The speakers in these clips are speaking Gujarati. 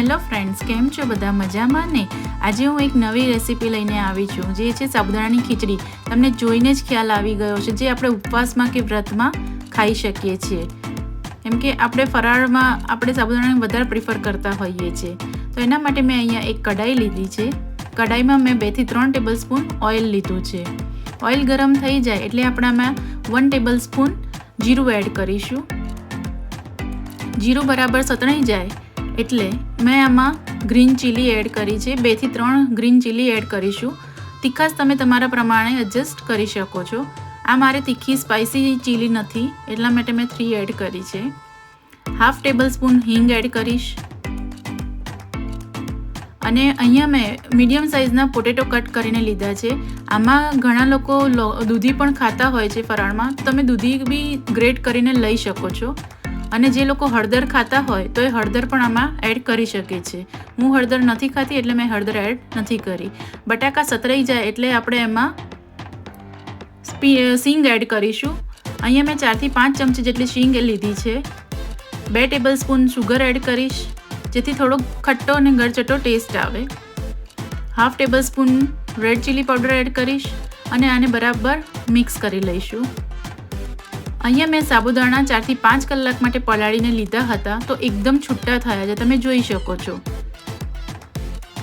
હેલો ફ્રેન્ડ્સ, કેમ છો બધા? મજામાં ને? આજે હું એક નવી રેસીપી લઈને આવી છું, જે છે સાબુદાણાની ખીચડી. તમને જોઈને જ ખ્યાલ આવી ગયો છે, જે આપણે ઉપવાસમાં કે વ્રતમાં ખાઈ શકીએ છીએ. કેમ કે આપણે ફરાળમાં આપણે સાબુદાણાને વધારે પ્રિફર કરતા હોઈએ છીએ. તો એના માટે મેં અહીંયા એક કઢાઈ લીધી છે. કઢાઈમાં મેં 2 થી 3 ટેબલ સ્પૂન ઓઇલ લીધું છે. ઓઇલ ગરમ થઈ જાય એટલે આપણે આમાં 1 ટેબલ સ્પૂન જીરું એડ કરીશું. જીરું બરાબર સતળાઈ જાય એટલે મેં આમાં ગ્રીન ચીલી એડ કરી છે. 2 થી 3 ગ્રીન ચીલી એડ કરીશું. તીખાશ તમે તમારા પ્રમાણે એડજસ્ટ કરી શકો છો. આ મારે તીખી સ્પાઇસી ચીલી નથી, એટલા માટે મેં 3 એડ કરી છે. હાફ ટેબલ સ્પૂન હિંગ એડ કરીશ. અને અહીંયા મેં મીડિયમ સાઇઝના પોટેટો કટ કરીને લીધા છે. આમાં ઘણા લોકો દૂધી પણ ખાતા હોય છે ફરાળમાં, તમે દૂધી બી ગ્રેટ કરીને લઈ શકો છો. અને જે લોકો હળદર ખાતા હોય તો એ હળદર પણ આમાં એડ કરી શકે છે. હું હળદર નથી ખાતી એટલે મેં હળદર એડ નથી કરી. બટાકા સતરાઈ જાય એટલે આપણે એમાં સીંગ એડ કરીશું. અહીંયા મેં 4 થી 5 ચમચી જેટલી સીંગ લીધી છે. 2 ટેબલ સ્પૂન સુગર એડ કરીશ, જેથી થોડો ખટ્ટો અને ગળચટ્ટો ટેસ્ટ આવે. Half tablespoon red chilli powder add કરીશ અને આને બરાબર મિક્સ કરી લઈશું. અહીંયા મેં સાબુદાણા 4 થી 5 કલાક માટે પલાળીને લીધા હતા, તો એકદમ છૂટા થયા છે, તમે જોઈ શકો છો.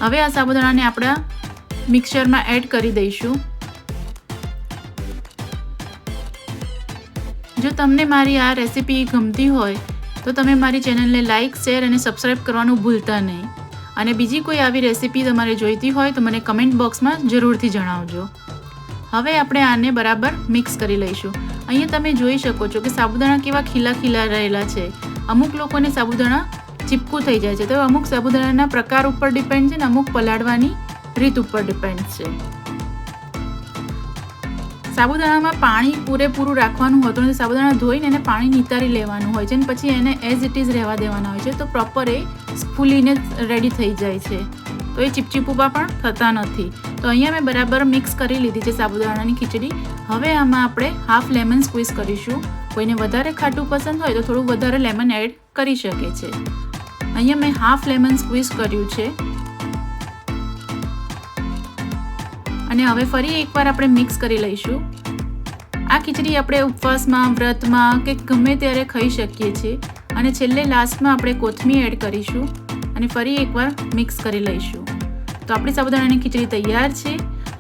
હવે આ સાબુદાણાને આપણા મિક્સરમાં એડ કરી દઈશું. જો તમને મારી આ રેસીપી ગમતી હોય તો તમે મારી ચેનલને લાઇક, શેર અને સબસ્ક્રાઈબ કરવાનું ભૂલતા નહીં. અને બીજી કોઈ આવી રેસીપી તમારે જોઈતી હોય તો મને કમેન્ટ બોક્સમાં જરૂરથી જણાવજો. હવે આપણે આને બરાબર મિક્સ કરી લઈશું. અહીંયા તમે જોઈ શકો છો કે સાબુદાણા કેવા ખીલા ખીલા રહેલા છે. અમુક લોકોને સાબુદાણા ચીપકું થઈ જાય છે, તો અમુક સાબુદાણાના પ્રકાર ઉપર ડિપેન્ડ છે ને અમુક પલાળવાની રીત ઉપર ડિપેન્ડ છે. સાબુદાણામાં પાણી પૂરેપૂરું રાખવાનું હોતું નથી. સાબુદાણા ધોઈને એને પાણી નિતારી લેવાનું હોય છે અને પછી એને એઝ ઇટ ઇઝ રહેવા દેવાના હોય છે, તો પ્રોપર એ ફૂલીને રેડી થઈ જાય છે. તો એ ચીપચીપુપા પણ થતા નથી. તો અહીંયા મેં બરાબર મિક્સ કરી લીધી છે સાબુદાણાની ખીચડી. હવે આમાં આપણે હાફ લેમન સ્ક્વીઝ કરીશું. કોઈને વધારે ખાટું પસંદ હોય તો થોડું વધારે લેમન એડ કરી શકે છે. અહીંયા મેં હાફ લેમન સ્ક્વીઝ કર્યું છે. અને હવે ફરી એકવાર આપણે મિક્સ કરી લઈશું. આ ખીચડી આપણે ઉપવાસમાં, વ્રતમાં કે ગમે ત્યારે ખાઈ શકીએ છીએ. અને છેલ્લે લાસ્ટમાં આપણે કોથમીર એડ કરીશું અને ફરી એકવાર મિક્સ કરી લઈશું. તો આપણી સાબુદાણાની ખીચડી તૈયાર છે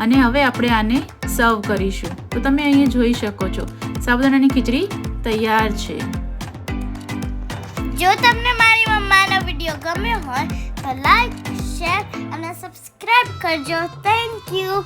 અને હવે આપણે આને સર્વ કરીશું. તો તમે અહીંયા જોઈ શકો છો સાબુદાણાની ખીચડી તૈયાર છે. જો તમને મારી મમ્માનો વિડીયો ગમ્યો હોય તો લાઈક, શેર અને સબસ્ક્રાઇબ કરજો. Thank you.